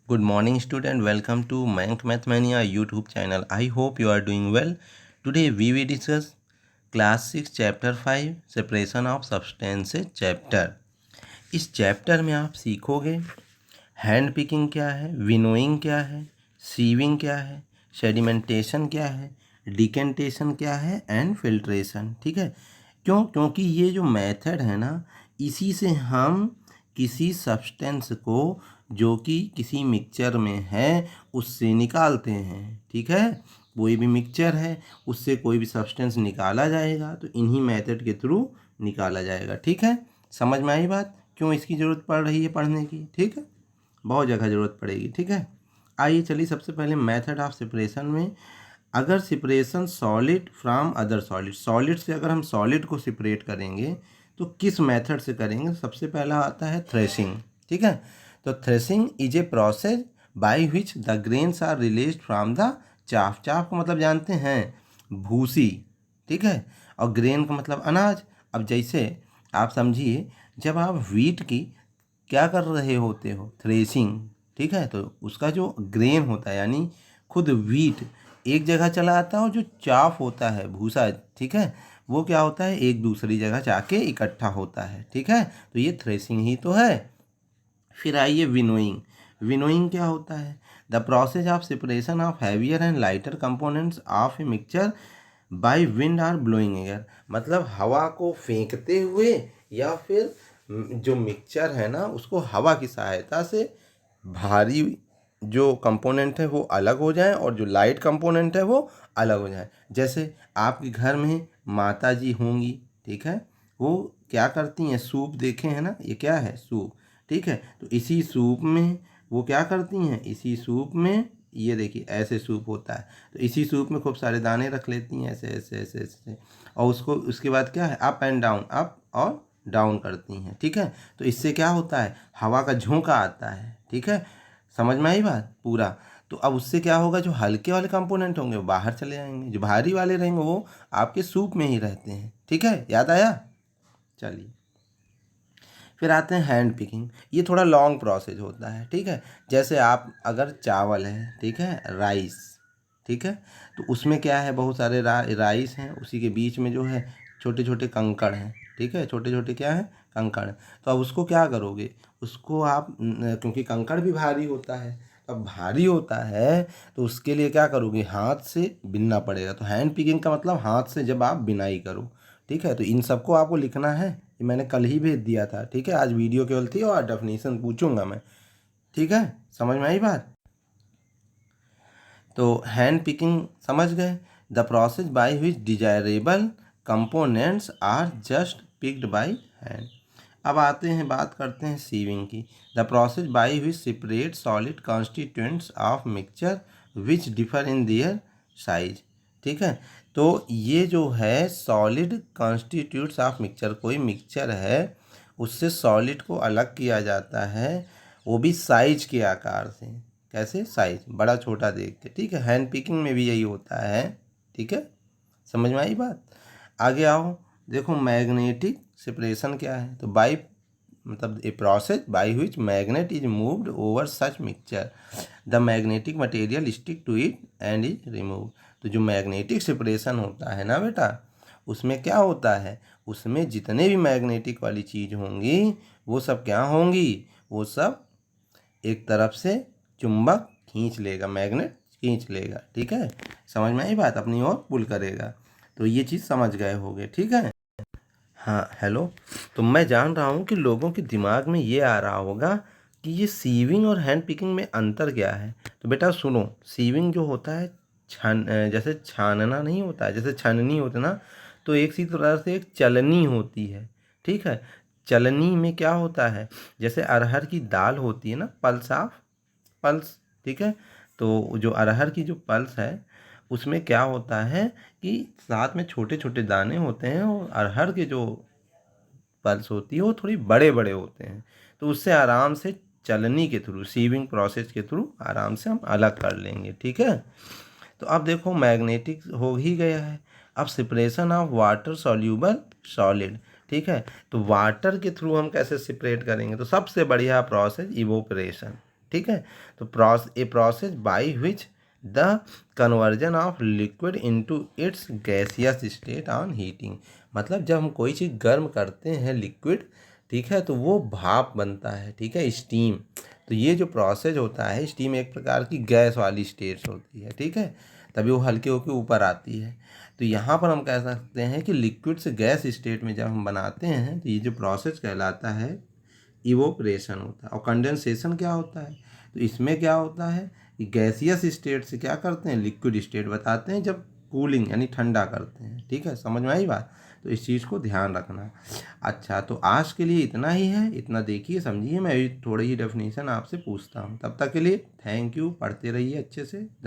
Good morning, student. Welcome to Mayank Mathmania YouTube channel. I hope you are doing well. Today we will discuss Class 6 Chapter 5 Separation of Substances Chapter. इस chapter में आप सीखोगे hand picking क्या है, winnowing क्या है, sieving क्या है, सेडिमेंटेशन क्या है, डिकेंटेशन क्या है एंड फिल्ट्रेशन। ठीक है, क्योंकि ये जो मेथड है ना, इसी से हम किसी सब्सटेंस को जो कि किसी मिक्सचर में है उससे निकालते हैं। ठीक है, कोई भी मिक्सचर है उससे कोई भी सब्सटेंस निकाला जाएगा तो इन्हीं मेथड के थ्रू निकाला जाएगा। ठीक है, समझ में आई बात? क्यों इसकी ज़रूरत पड़ रही है पढ़ने की? ठीक है, बहुत जगह ज़रूरत पड़ेगी। ठीक है, आइए चलिए सबसे पहले मेथड ऑफ सेपरेशन में, अगर separation solid from other solid, solid से अगर हम सॉलिड को सेपरेट करेंगे तो किस मेथड से करेंगे? सबसे पहला आता है थ्रेशिंग। ठीक है, तो threshing is a process by which the grains are released from the chaff. Chaff का मतलब जानते हैं, भूसी। ठीक है, और ग्रेन का मतलब अनाज। अब जैसे आप समझिए, जब आप व्हीट की क्या कर रहे होते हो, थ्रेशिंग। ठीक है, तो उसका जो ग्रेन होता है यानी खुद व्हीट एक जगह चला आता है और जो चाफ होता है, भूसा, ठीक है, वो क्या होता है, एक दूसरी जगह जाके इकट्ठा होता है। ठीक है, तो ये थ्रेशिंग ही तो है। फिर आइए विनोइंग। विनोइंग क्या होता है? The process of separation of heavier and lighter components of a mixture by wind or blowing air. मतलब हवा को फेंकते हुए या फिर जो मिक्सचर है ना उसको हवा की सहायता से भारी जो कंपोनेंट है वो अलग हो जाए और जो लाइट कंपोनेंट है वो अलग हो जाए। जैसे आपके घर में माता जी होंगी, ठीक है, वो क्या करती हैं, सूप देखे हैं ना, ये क्या है, सूप। ठीक है, तो इसी सूप में वो क्या करती हैं, इसी सूप में ये देखिए ऐसे सूप होता है, तो इसी सूप में खूब सारे दाने रख लेती हैं ऐसे ऐसे ऐसे ऐसे, और उसको उसके बाद क्या है, अप एंड डाउन, अप और डाउन करती हैं। ठीक है, तो इससे क्या होता है, हवा का झोंका आता है। ठीक है, समझ में आई बात पूरा? तो अब उससे क्या होगा, जो हल्के वाले कंपोनेंट होंगे वो बाहर चले जाएंगे, जो भारी वाले रहेंगे वो आपके सूप में ही रहते हैं। ठीक है, याद आया? चलिए, फिर आते हैं हैंड पिकिंग। ये थोड़ा लॉन्ग प्रोसेस होता है। ठीक है, जैसे आप अगर चावल है, ठीक है, राइस, ठीक है, तो उसमें क्या है, बहुत सारे राइस हैं, उसी के बीच में जो है छोटे छोटे कंकड़ हैं। ठीक है, छोटे छोटे क्या है, कंकड़। तो अब उसको क्या करोगे, उसको आप क्योंकि कंकड़ भी भारी होता है, अब भारी होता है तो उसके लिए क्या करोगे, हाथ से बिनना पड़ेगा। तो हैंड पिकिंग का मतलब हाथ से जब आप बिनाई करो। ठीक है, तो इन सबको आपको लिखना है, ये मैंने कल ही भेज दिया था। ठीक है, आज वीडियो केवल थी और डेफिनेशन पूछूंगा मैं। ठीक है, समझ में आई बात? तो हैंड पिकिंग समझ गए, the process by which desirable components are just picked by hand. अब आते हैं, बात करते हैं सीविंग की। The process by which separate solid constituents of mixture which differ in their size. ठीक है, तो ये जो है सॉलिड कॉन्स्टिट्यूट्स ऑफ मिक्सचर, कोई मिक्सचर है उससे सॉलिड को अलग किया जाता है, वो भी साइज के आकार से। कैसे? साइज बड़ा छोटा देख के। ठीक है, हैंड पिकिंग में भी यही होता है। ठीक है, समझ में आई बात? आगे आओ, देखो मैग्नेटिक सेपरेशन क्या है। तो बाई मतलब a process by which magnet is moved over such mixture, the magnetic material stick to it and is remove. तो जो मैग्नेटिक सेपरेशन होता है ना बेटा, उसमें क्या होता है, उसमें जितने भी मैग्नेटिक वाली चीज़ होंगी वो सब क्या होंगी, वो सब एक तरफ से चुंबक खींच लेगा, मैग्नेट खींच लेगा। ठीक है, समझ में आई बात? अपनी ओर पुल करेगा। तो ये चीज़ समझ गए होगे। ठीक है, हाँ हेलो। तो मैं जान रहा हूँ कि लोगों के दिमाग में ये आ रहा होगा कि ये सीविंग और हैंड पिकिंग में अंतर क्या है। तो बेटा सुनो, सीविंग जो होता है जैसे छानना नहीं होता है, जैसे छननी होता है ना, तो एक सी तरह से एक चलनी होती है। ठीक है, चलनी में क्या होता है, जैसे अरहर की दाल होती है ना, पल्स ऑफ पल्स। ठीक है, तो जो अरहर की जो पल्स है उसमें क्या होता है कि साथ में छोटे छोटे दाने होते हैं, और अरहर के जो पल्स होती है वो थोड़ी बड़े बड़े होते हैं, तो उससे आराम से चलनी के थ्रू, सीविंग प्रोसेस के थ्रू आराम से हम अलग कर लेंगे। ठीक है, तो अब देखो मैग्नेटिक हो ही गया है। अब separation of water soluble solid. ठीक है, तो वाटर के थ्रू हम कैसे सेपरेट करेंगे, तो सबसे बढ़िया प्रोसेस इवोपरेशन। ठीक है। तो ए process by which the conversion of liquid into its gaseous state on heating, मतलब जब हम कोई चीज़ गर्म करते हैं लिक्विड, ठीक है, तो वो भाप बनता है, ठीक है, स्टीम। तो ये जो प्रोसेस होता है, स्टीम एक प्रकार की गैस वाली स्टेट होती है, ठीक है, तभी वो हल्के होके ऊपर आती है। तो यहाँ पर हम कह सकते हैं कि लिक्विड से गैस स्टेट में जब हम बनाते हैं तो ये जो प्रोसेस कहलाता है इवोपरेशन होता है। और कंडेंसेशन क्या होता है, तो इसमें क्या होता है कि गैसियस स्टेट से क्या करते हैं, लिक्विड स्टेट बताते हैं जब कूलिंग यानी ठंडा करते हैं, ठीक है, समझ में आई बात। तो इस चीज़ को ध्यान रखना। अच्छा, तो आज के लिए इतना ही है, इतना देखिए समझिए, मैं थोड़ी ही डेफिनेशन आपसे पूछता हूँ। तब तक के लिए थैंक यू, पढ़ते रहिए अच्छे से।